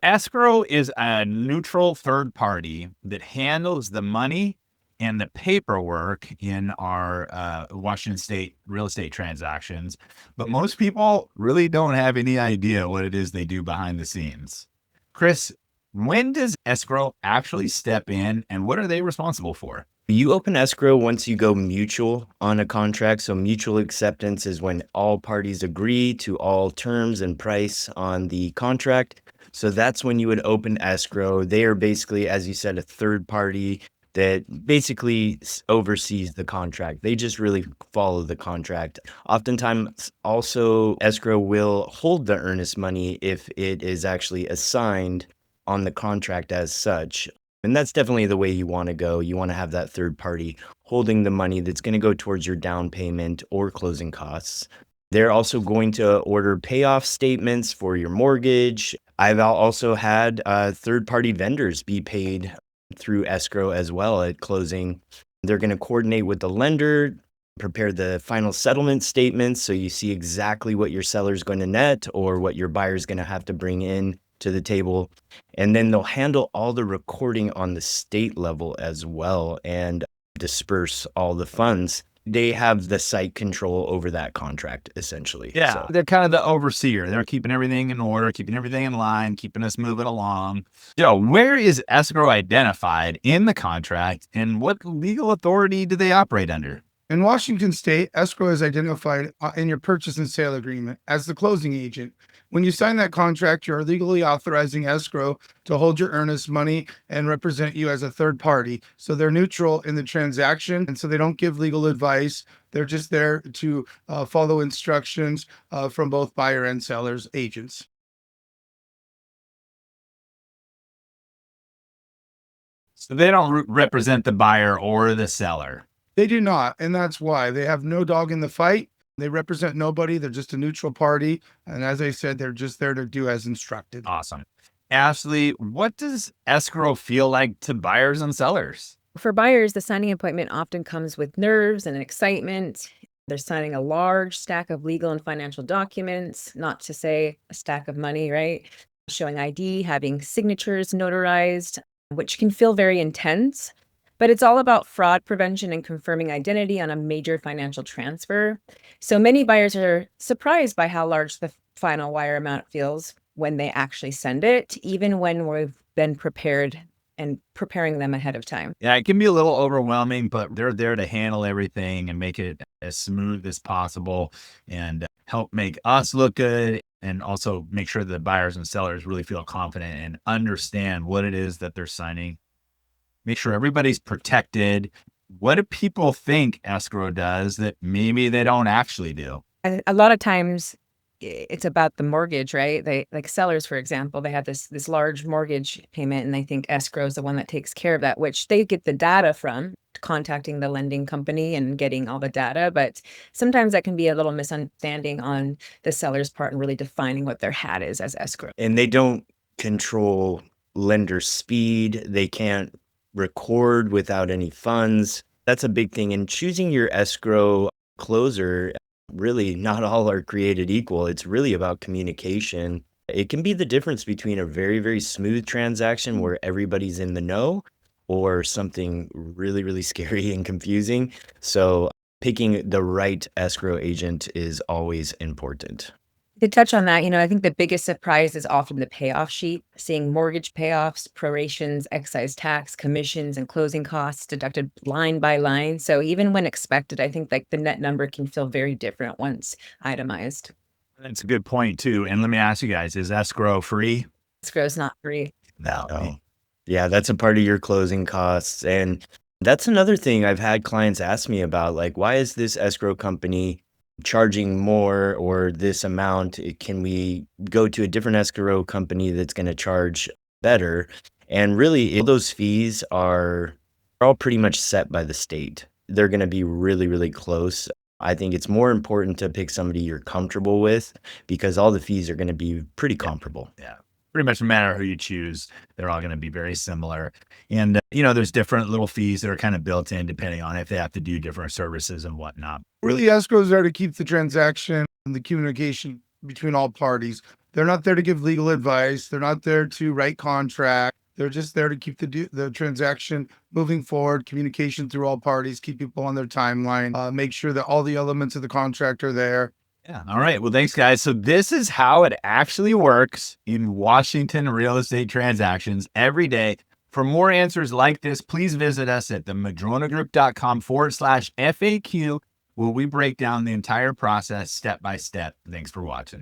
Escrow is a neutral third party that handles the money and the paperwork in our Washington State real estate transactions. But most people really don't have any idea what it is they do behind the scenes. Chris, when does escrow actually step in and what are they responsible for? You open escrow once you go mutual on a contract. So mutual acceptance is when all parties agree to all terms and price on the contract. So that's when you would open escrow. They are basically, as you said, a third party that basically oversees the contract. They just really follow the contract. Oftentimes, also, escrow will hold the earnest money if it is actually assigned on the contract as such. And that's definitely the way you want to go. You want to have that third party holding the money that's going to go towards your down payment or closing costs. They're also going to order payoff statements for your mortgage. I've also had third-party vendors be paid through escrow as well at closing. They're going to coordinate with the lender, prepare the final settlement statements so you see exactly what your seller's going to net or what your buyer's going to have to bring in to the table. And then they'll handle all the recording on the state level as well and disperse all the funds. They have the site control over that contract, essentially. Yeah, So they're kind of the overseer. They're keeping everything in order, keeping everything in line, keeping us moving along. Where is escrow identified in the contract and what legal authority do they operate under? In Washington State, escrow is identified in your purchase and sale agreement as the closing agent. When you sign that contract, you are legally authorizing escrow to hold your earnest money and represent you as a third party. So they're neutral in the transaction, and so they don't give legal advice. They're just there to follow instructions from both buyer and seller's agents. So they don't represent the buyer or the seller. They do not, and that's why they have no dog in the fight. They represent nobody. They're just a neutral party. And as I said, they're just there to do as instructed. Awesome. Ashley, what does escrow feel like to buyers and sellers? For buyers, the signing appointment often comes with nerves and excitement. They're signing a large stack of legal and financial documents, not to say a stack of money, right? Showing ID, having signatures notarized, which can feel very intense. But it's all about fraud prevention and confirming identity on a major financial transfer. So many buyers are surprised by how large the final wire amount feels when they actually send it, even when we've been prepared and preparing them ahead of time. Yeah, it can be a little overwhelming, but they're there to handle everything and make it as smooth as possible and help make us look good and also make sure that the buyers and sellers really feel confident and understand what it is that they're signing. Make sure everybody's protected. What do people think escrow does that maybe they don't actually do? A lot of times it's about the mortgage, right? They, like sellers, for example, they have this large mortgage payment and they think escrow is the one that takes care of that, which they get the data from contacting the lending company and getting all the data. But sometimes that can be a little misunderstanding on the seller's part and really defining what their hat is as escrow. and they don't control lender speed. They can't record without any funds. That's a big thing. And choosing your escrow closer, really not all are created equal. It's really about communication. It can be the difference between a very, very smooth transaction where everybody's in the know or something really, really scary and confusing. So picking the right escrow agent is always important. To touch on that, I think the biggest surprise is often the payoff sheet, seeing mortgage payoffs, prorations, excise tax, commissions, and closing costs deducted line by line. So even when expected, I think like the net number can feel very different once itemized. That's a good point too. And let me ask you guys, is escrow free? Escrow is not free. No. Yeah, that's a part of your closing costs. And that's another thing I've had clients ask me about, like, why is this escrow company charging more or this amount? Can we go to a different escrow company that's going to charge better? And really, those fees are all pretty much set by the state. They're going to be really, really close. I think it's more important to pick somebody you're comfortable with because all the fees are going to be pretty comparable. Yeah. Pretty much no matter who you choose, they're all going to be very similar. And, there's different little fees that are kind of built in depending on if they have to do different services and whatnot. Really, escrow is there to keep the transaction and the communication between all parties. They're not there to give legal advice. They're not there to write contract. They're just there to keep the transaction moving forward, communication through all parties, keep people on their timeline, make sure that all the elements of the contract are there. Yeah. All right. Well, thanks, guys. So this is how it actually works in Washington real estate transactions every day. For more answers like this, please visit us at themadronagroup.com/FAQ, where we break down the entire process step by step. Thanks for watching.